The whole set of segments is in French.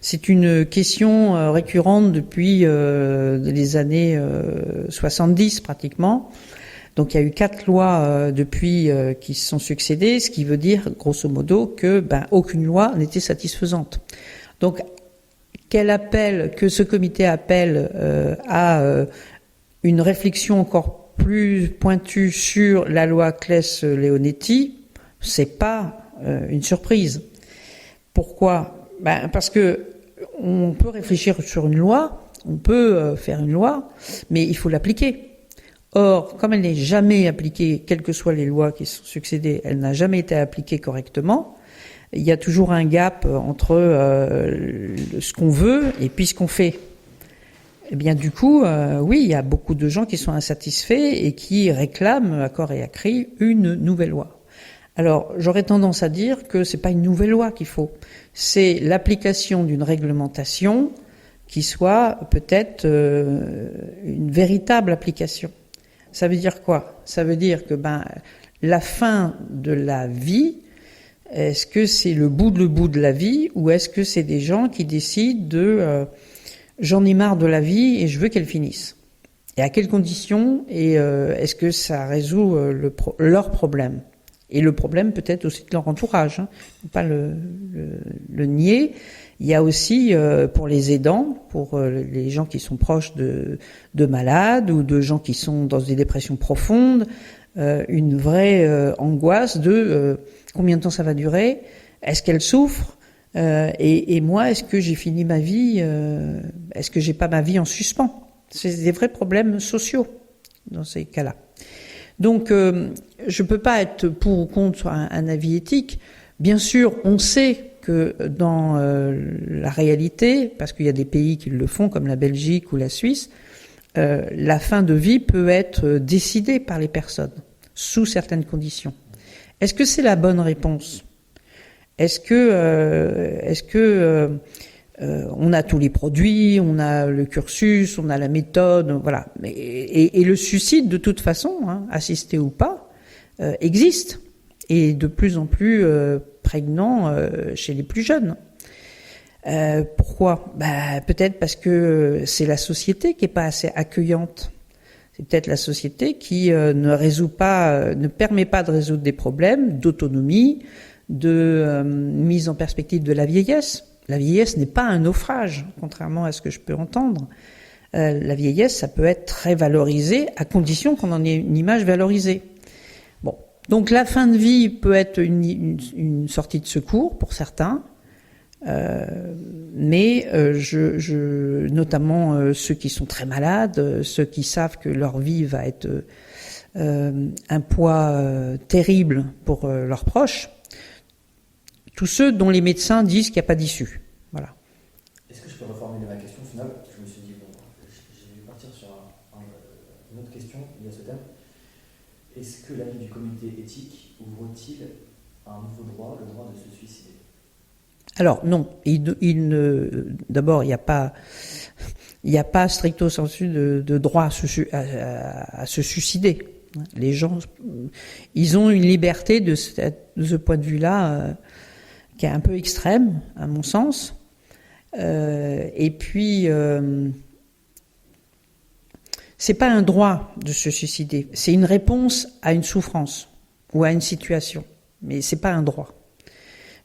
C'est une question récurrente depuis les années 70 pratiquement. Donc il y a eu 4 lois depuis qui se sont succédées, ce qui veut dire grosso modo que aucune loi n'était satisfaisante. Donc que ce comité appelle à une réflexion encore plus pointue sur la loi Claes-Leonetti, c'est pas une surprise. Pourquoi ? Parce que on peut réfléchir sur une loi, on peut faire une loi, mais il faut l'appliquer. Or, comme elle n'est jamais appliquée, quelles que soient les lois qui se sont succédées, elle n'a jamais été appliquée correctement. Il y a toujours un gap entre ce qu'on veut et puis ce qu'on fait. Eh bien, du coup, oui, il y a beaucoup de gens qui sont insatisfaits et qui réclament à corps et à cri une nouvelle loi. Alors, j'aurais tendance à dire que c'est pas une nouvelle loi qu'il faut, c'est l'application d'une réglementation qui soit peut-être une véritable application. Ça veut dire quoi ? Ça veut dire que la fin de la vie, est-ce que c'est le bout de la vie ou est-ce que c'est des gens qui décident de j'en ai marre de la vie et je veux qu'elle finisse ? Et à quelles conditions ? Et est-ce que ça résout leur problème ? Et le problème peut-être aussi de leur entourage, hein. Faut pas le nier. Il y a aussi pour les aidants, pour les gens qui sont proches de malades ou de gens qui sont dans des dépressions profondes, une vraie angoisse de combien de temps ça va durer, est-ce qu'elle souffre, et moi est-ce que j'ai fini ma vie, est-ce que j'ai pas ma vie en suspens ? C'est des vrais problèmes sociaux dans ces cas-là. Donc je peux pas être pour ou contre un avis éthique. Bien sûr, on sait que dans la réalité, parce qu'il y a des pays qui le font, comme la Belgique ou la Suisse, la fin de vie peut être décidée par les personnes, sous certaines conditions. Est-ce que c'est la bonne réponse ? Est-ce que on a tous les produits, on a le cursus, on a la méthode, voilà. Et le suicide, de toute façon, hein, assisté ou pas, existe. Et de plus en plus prégnant chez les plus jeunes. Pourquoi ? Peut-être parce que c'est la société qui est pas assez accueillante. C'est peut-être la société qui ne permet pas de résoudre des problèmes d'autonomie, de mise en perspective de la vieillesse. La vieillesse n'est pas un naufrage, contrairement à ce que je peux entendre. La vieillesse, ça peut être très valorisé, à condition qu'on en ait une image valorisée. Bon, donc la fin de vie peut être une sortie de secours pour certains, mais notamment ceux qui sont très malades, ceux qui savent que leur vie va être un poids terrible pour leurs proches, tous ceux dont les médecins disent qu'il n'y a pas d'issue. Voilà. Est-ce que je peux reformuler ma question finale ? Je me suis dit, je vais partir sur une autre question liée à ce thème. Est-ce que l'avis du comité éthique ouvre-t-il un nouveau droit, le droit de se suicider ? Alors non, d'abord il n'y a pas stricto sensu de droit à se suicider. Les gens, ils ont une liberté de ce point de vue-là qui est un peu extrême, à mon sens. Et puis, c'est pas un droit de se suicider, c'est une réponse à une souffrance ou à une situation, mais c'est pas un droit.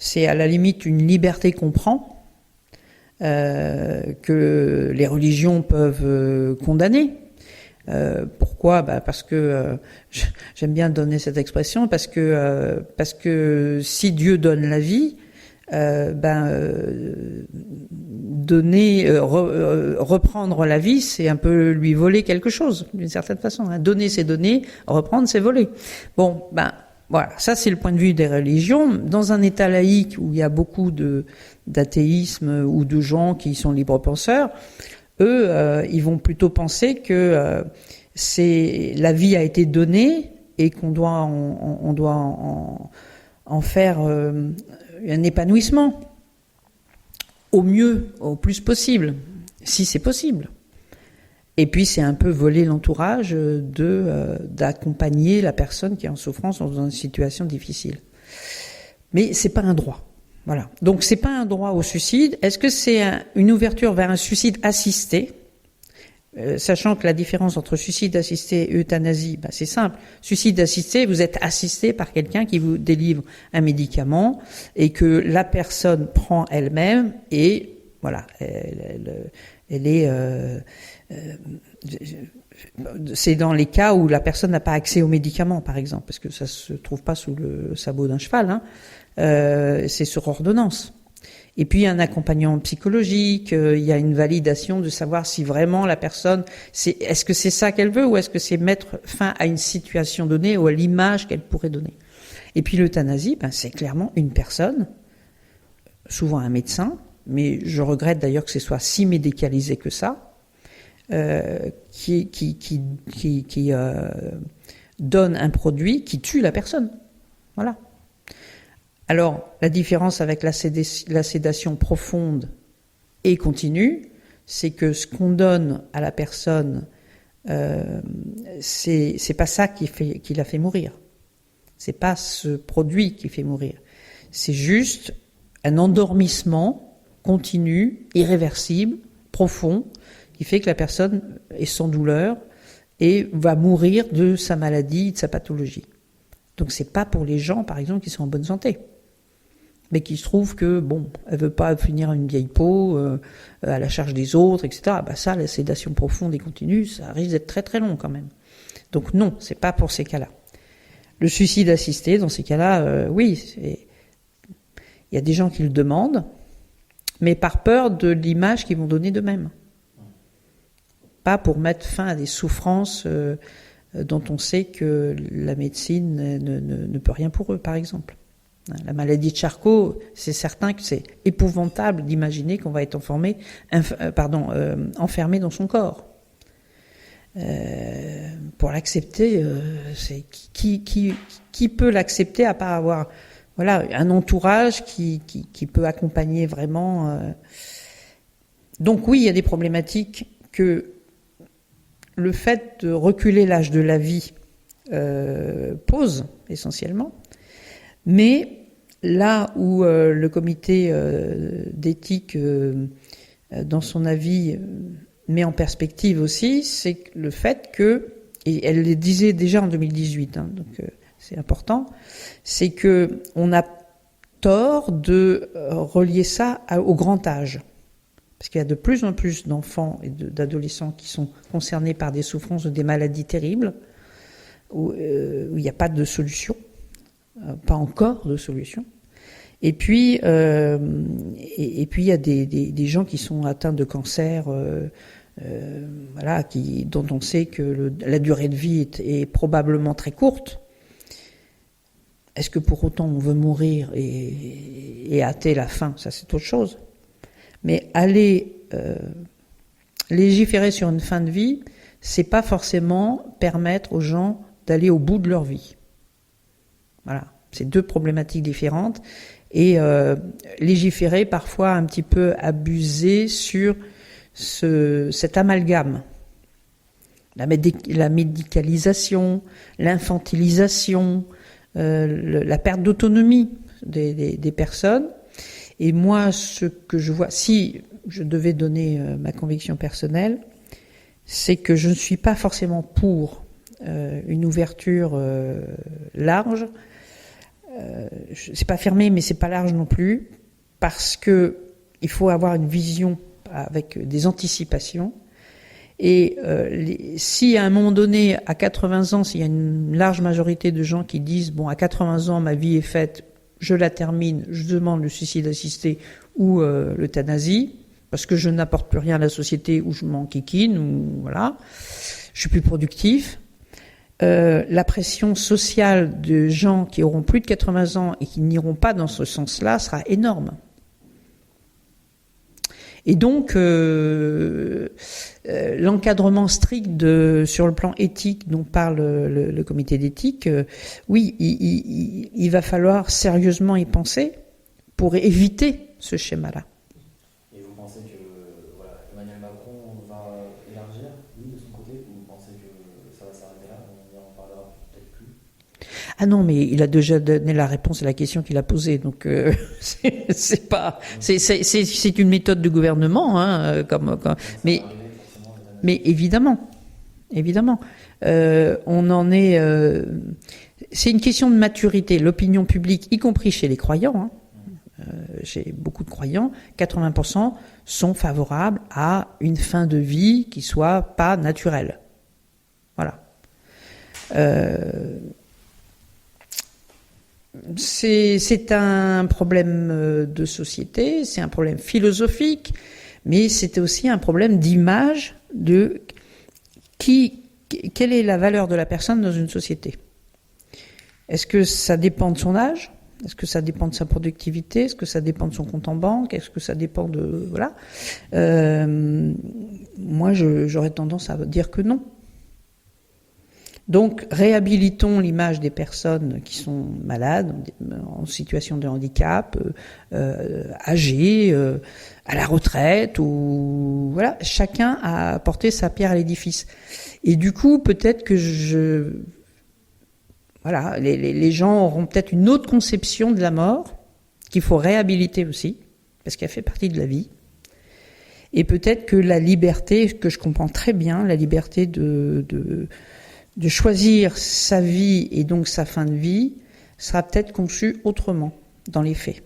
C'est à la limite une liberté qu'on prend, que les religions peuvent condamner. Pourquoi ? Parce que j'aime bien donner cette expression, parce que si Dieu donne la vie, reprendre la vie, c'est un peu lui voler quelque chose, d'une certaine façon. Hein. Donner, c'est donner, reprendre, c'est voler. Bon, voilà, ça c'est le point de vue des religions. Dans un État laïque où il y a beaucoup d'athéisme ou de gens qui sont libres penseurs, eux, ils vont plutôt penser que la vie a été donnée et qu'on doit en faire un épanouissement au mieux, au plus possible, si c'est possible. Et puis c'est un peu voler l'entourage d'accompagner la personne qui est en souffrance dans une situation difficile. Mais c'est pas un droit. Voilà. Donc c'est pas un droit au suicide. Est-ce que c'est une ouverture vers un suicide assisté? Sachant que la différence entre suicide assisté et euthanasie, c'est simple. Suicide assisté, vous êtes assisté par quelqu'un qui vous délivre un médicament et que la personne prend elle-même et voilà, elle est. C'est dans les cas où la personne n'a pas accès aux médicaments, par exemple, parce que ça se trouve pas sous le sabot d'un cheval. Hein. C'est sur ordonnance. Et puis un accompagnement psychologique, il y a une validation de savoir si vraiment la personne, est-ce que c'est ça qu'elle veut ou est-ce que c'est mettre fin à une situation donnée ou à l'image qu'elle pourrait donner. Et puis l'euthanasie, c'est clairement une personne, souvent un médecin, mais je regrette d'ailleurs que ce soit si médicalisé que ça, qui donne un produit qui tue la personne. Voilà. Alors, la différence avec la sédation profonde et continue, c'est que ce qu'on donne à la personne, c'est pas ça qui la fait mourir. C'est pas ce produit qui fait mourir. C'est juste un endormissement continu, irréversible, profond, qui fait que la personne est sans douleur et va mourir de sa maladie, de sa pathologie. Donc c'est pas pour les gens, par exemple, qui sont en bonne santé, mais qui se trouvent que, elle veut pas finir une vieille peau à la charge des autres, etc. Ça, la sédation profonde et continue, ça risque d'être très très long quand même. Donc non, c'est pas pour ces cas-là. Le suicide assisté, dans ces cas-là, oui, il y a des gens qui le demandent, mais par peur de l'image qu'ils vont donner d'eux-mêmes. Pas pour mettre fin à des souffrances dont on sait que la médecine ne peut rien pour eux, par exemple. La maladie de Charcot, c'est certain que c'est épouvantable d'imaginer qu'on va être enfermé dans son corps. Pour l'accepter, c'est qui peut l'accepter à part avoir un entourage qui peut accompagner vraiment. Donc oui, il y a des problématiques que le fait de reculer l'âge de la vie pose essentiellement. Mais là où le comité d'éthique, dans son avis, met en perspective aussi, c'est le fait que, et elle le disait déjà en 2018, donc c'est important, c'est que on a tort de relier ça au grand âge. Parce qu'il y a de plus en plus d'enfants et d'adolescents qui sont concernés par des souffrances ou des maladies terribles, où il n'y a pas de solution. Pas encore de solution. Et puis il y a des gens qui sont atteints de cancer, dont on sait que la durée de vie est probablement très courte. Est-ce que pour autant on veut mourir et hâter la fin? Ça, c'est autre chose. Mais aller légiférer sur une fin de vie, c'est pas forcément permettre aux gens d'aller au bout de leur vie. Voilà, c'est deux problématiques différentes. Et légiférer, parfois un petit peu abuser sur cet amalgame. La médicalisation, l'infantilisation, la perte d'autonomie des personnes. Et moi, ce que je vois, si je devais donner ma conviction personnelle, c'est que je ne suis pas forcément pour une ouverture large. C'est pas fermé, mais c'est pas large non plus, parce que il faut avoir une vision avec des anticipations. Et si à un moment donné, à 80 ans, s'il y a une large majorité de gens qui disent à 80 ans, ma vie est faite, je la termine, je demande le suicide assisté ou l'euthanasie, parce que je n'apporte plus rien à la société, ou je m'enquiquine, ou voilà, je suis plus productif. La pression sociale de gens qui auront plus de 80 ans et qui n'iront pas dans ce sens-là sera énorme. Et donc, l'encadrement strict sur le plan éthique dont parle le comité d'éthique, oui, il va falloir sérieusement y penser pour éviter ce schéma-là. Et vous pensez que Emmanuel Macron va élargir, lui, de son côté, ou vous pensez que ça va s'arrêter là, on en parlera peut-être plus? Ah non, mais il a déjà donné la réponse à la question qu'il a posée, donc c'est pas, c'est une méthode de gouvernement, hein, mais évidemment, on en est. C'est une question de maturité. L'opinion publique, y compris chez les croyants, hein, chez beaucoup de croyants, 80% sont favorables à une fin de vie qui soit pas naturelle. Voilà. C'est un problème de société, c'est un problème philosophique, mais c'est aussi un problème d'image de quelle est la valeur de la personne dans une société. Est-ce que ça dépend de son âge ? Est-ce que ça dépend de sa productivité ? Est-ce que ça dépend de son compte en banque ? Est-ce que ça dépend de... Voilà. Moi, j'aurais tendance à dire que non. Donc, réhabilitons l'image des personnes qui sont malades, en situation de handicap, âgées, à la retraite, ou voilà. Chacun a apporté sa pierre à l'édifice. Et du coup, peut-être que voilà, les gens auront peut-être une autre conception de la mort, qu'il faut réhabiliter aussi, parce qu'elle fait partie de la vie. Et peut-être que la liberté, que je comprends très bien, la liberté de choisir sa vie et donc sa fin de vie, sera peut-être conçue autrement dans les faits.